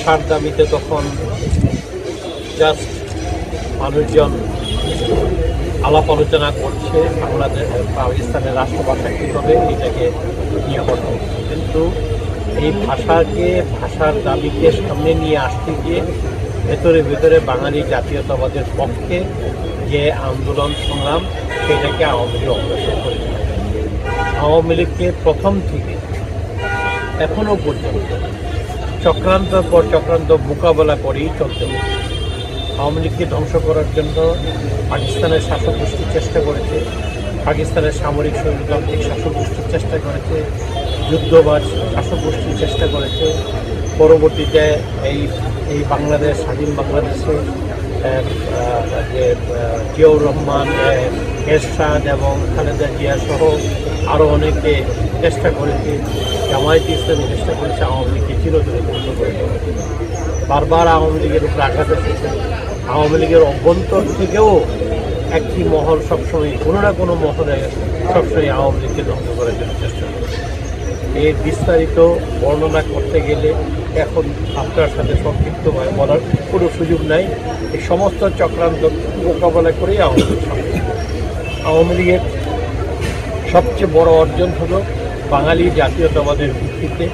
ভাষার দাবিতে তখন জাস্ট মানুষজন আলাপ আলোচনা করছে বাংলাদেশ পাকিস্তানের রাষ্ট্রভাষা কীভাবে এটাকে নিয়ে করতে, কিন্তু এই ভাষার দাবিকে সামনে নিয়ে আসতে গিয়ে ভেতরে বাঙালি জাতীয়তাবাদের পক্ষে যে আন্দোলন সংগ্রাম সেটাকে আওয়ামী লীগ অগ্রসর করেছে। আওয়ামী লীগকে প্রথম থেকে এখনও পর্যন্ত চক্রান্তের পর চক্রান্ত মোকাবেলা করেই চলতে হবে। আওয়ামী লীগকে ধ্বংস করার জন্য পাকিস্তানের শাসক গোষ্ঠী চেষ্টা করেছে, পাকিস্তানের সামরিক স্বৈরতান্ত্রিক শাসক গোষ্ঠীর চেষ্টা করেছে, যুদ্ধবাজ শাসক গোষ্ঠীর চেষ্টা করেছে। পরবর্তীতে এই বাংলাদেশ স্বাধীন বাংলাদেশে যে জিয়াউর রহমান, এরশাদ এবং খালেদা জিয়া সহ আরও অনেকে চেষ্টা করেছে, জামায়াতে ইসলামী চেষ্টা করেছে আওয়ামী লীগকে চিরতরে ধ্বংস করে দেওয়া। বারবার আওয়ামী লীগের উপরে আঘাত এসেছে। আওয়ামী লীগের অভ্যন্তর থেকেও একটি মহল সবসময় কোনো না কোনো মহলে সবসময় আওয়ামী লীগকে ধ্বংস করার জন্য চেষ্টা করেছে। এর বিস্তারিত বর্ণনা করতে গেলে এখন আপনার সাথে সংক্ষিপ্তভাবে বলার কোনো সুযোগ নাই। এই সমস্ত চক্রান্ত মোকাবেলা করেই আওয়ামী লীগের সবচেয়ে বড় অর্জন হলো বাঙালি জাতীয়তাবাদের ভিত্তিতে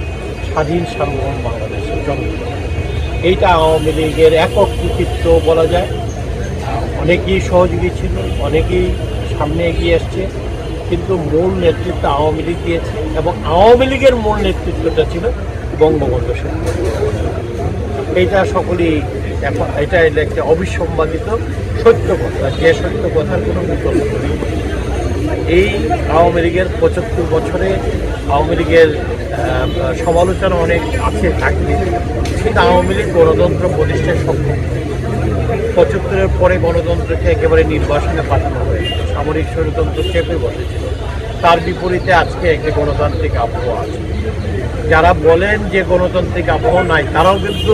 স্বাধীন সার্বভৌম বাংলাদেশের জন্ম। এইটা আওয়ামী লীগের একক কৃতিত্ব বলা যায়। অনেকেই সহযোগী ছিল, অনেকেই সামনে এগিয়ে আসছে, কিন্তু মূল নেতৃত্ব আওয়ামী লীগ দিয়েছে এবং আওয়ামী লীগের মূল নেতৃত্বটা ছিল বঙ্গবন্ধু শেখ মুজিবুর রহমান। এইটা সকলেই এটা একটা অবিসম্বাদিত সত্য কথা, যে সত্য কথার কোনো বিকল্প নেই। এই আওয়ামী লীগের ৭৫ বছরে আওয়ামী লীগের সমালোচনা অনেক আছে থাকবে, কিন্তু আওয়ামী লীগ গণতন্ত্র প্রতিষ্ঠায় সক্ষম। ৭৫-এর পরে গণতন্ত্রকে একেবারে নির্বাসনে পাঠানো হয়েছে, সামরিক স্বৈরতন্ত্র চেপে বসেছিল। তার বিপরীতে আজকে একটি গণতান্ত্রিক আবহাওয়া আছে। যারা বলেন যে গণতান্ত্রিক আবহাওয়া নাই, তারাও কিন্তু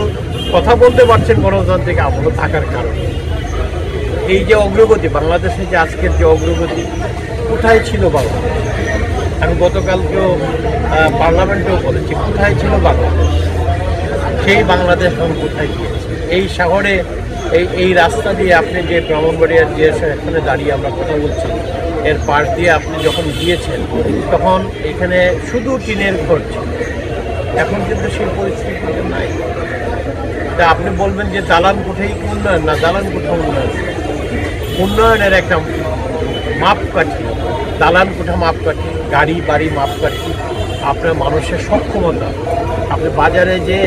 কথা বলতে পারছেন গণতান্ত্রিক আবহাওয়া থাকার কারণে। এই যে অগ্রগতি, বাংলাদেশে যে আজকের যে অগ্রগতি, কোথায় ছিল বাংলাদেশ? আমি গতকালকেও পার্লামেন্টেও বলেছি, কোথায় ছিল বাংলাদেশ? সেই বাংলাদেশ এখন কোথায় গিয়েছে? এই শহরে এই রাস্তা দিয়ে আপনি যে ব্রাহ্মণবাড়িয়ার যে এখানে দাঁড়িয়ে আমরা কথা বলছি, এর পাশ দিয়ে আপনি যখন গিয়েছেন তখন এখানে শুধু টিনের ঘর ছিল। এখন কিন্তু সেই পরিস্থিতি নাই। তা আপনি বলবেন যে দালান কোঠাই উন্নয়ন না, দালান কোঠা উন্নয়ন। উন্নয়নের একটা মাপকাঠি, দালান কোঠা মাপকাঠি, গাড়ি বাড়ি মাপকাঠি, আপনার মানুষের সক্ষমতা। আপনি বাজারে যে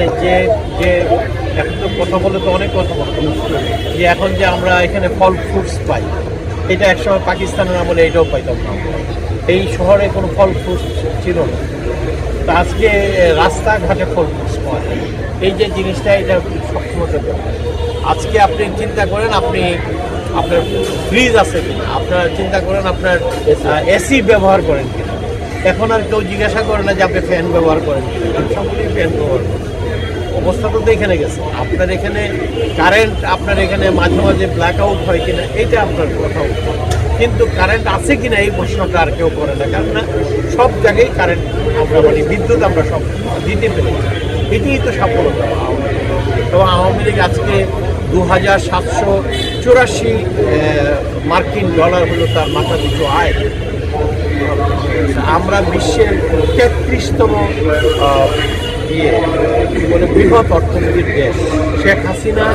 এখন তো কথা বলে তো অনেক কথা বলতে যে এখন যে আমরা এখানে ফল ফ্রুটস পাই, এটা একসময় পাকিস্তানের আমলে এটাও পাইতাম না। এই শহরে কোনো ফল ফ্রুটস ছিল না, তা আজকে রাস্তাঘাটে ফল ফ্রুটস পাওয়া যায়। এই যে জিনিসটা, এটা সক্ষমতা দেওয়া। আজকে আপনি চিন্তা করেন, আপনার ফ্রিজ আছে কিনা, আপনার চিন্তা করেন আপনার এসি ব্যবহার করেন কিনা। এখন আর কেউ জিজ্ঞাসা করে না যে আপনি ফ্যান ব্যবহার করেন কিনা, সকলেই ফ্যান ব্যবহার করেন। অবস্থা তো এখানে গেছে। আপনার এখানে কারেন্ট, আপনার এখানে মাঝে মাঝে ব্ল্যাক আউট হয় কিনা, এইটা আপনার কথা। কিন্তু কারেন্ট আছে কিনা এই প্রশ্নটা আর কেউ করে না, কারণ না সব জায়গায় কারেন্ট আমরা বিদ্যুৎ আমরা সব দিতে পেরেছি। এটাই তো সফলতা। এবং আওয়ামী লীগ আজকে ২,৭৮৪ মার্কিন ডলার হলো তার মাথা পিছু আয়। আমরা বিশ্বের ৩৩তম বৃহৎ অর্থনীতির দেশ। শেখ হাসিনা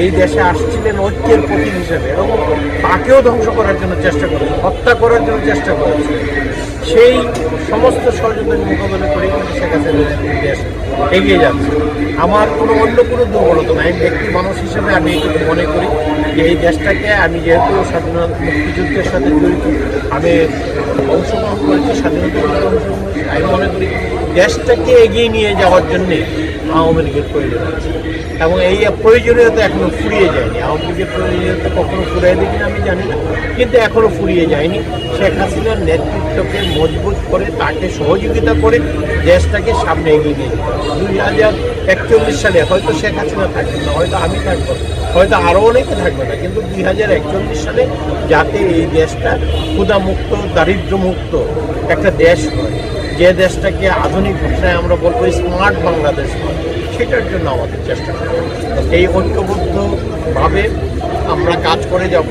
এই দেশে আসছিলেন ঐক্যের প্রতীক হিসেবে এবং তাকেও ধ্বংস করার জন্য চেষ্টা করেছে, হত্যা করার জন্য চেষ্টা করেছে। সেই সমস্ত ষড়যন্ত্রের মোকাবেলা করেই কিন্তু শেখ হাসিনা দেশ এগিয়ে যাচ্ছে। আমার অন্য কোনো দুর্বলতা নাই। ব্যক্তি মানুষ হিসেবে আমি এইটুকু মনে করি যে এই দেশটাকে, আমি যেহেতু স্বাধীনতা মুক্তিযুদ্ধের সাথে জড়িত, আমি অংশগ্রহণ করেছি, স্বাধীনতা অংশগ্রহণ করেছি, আমি মনে করি দেশটাকে এগিয়ে নিয়ে যাওয়ার জন্যে আওয়ামী লীগের প্রয়োজন আছে। এবং এই প্রয়োজনীয়তা এখনও ফুরিয়ে যায়নি। আওয়ামী লীগের প্রয়োজনীয়তা কখনো ফুরিয়ে দিই কিনা আমি জানি না, কিন্তু এখনও ফুরিয়ে যায়নি। শেখ হাসিনার নেতৃত্বকে মজবুত করে, তাকে সহযোগিতা করে দেশটাকে সামনে এগিয়ে নিয়ে যেতে হবে। 2041 সালে হয়তো শেখ হাসিনা থাকবেন না, হয়তো আমি থাকবো, হয়তো আরও অনেকে থাকবে না, কিন্তু 2041 সালে যাতে এই দেশটা ক্ষুধামুক্ত, দারিদ্র্যমুক্ত একটা দেশ হয়, যে দেশটাকে আধুনিক ভাষায় আমরা বলবো স্মার্ট বাংলাদেশ হয়, সেটার জন্য আমাদের চেষ্টা করব। এই ঐক্যবদ্ধভাবে আমরা কাজ করে যাব।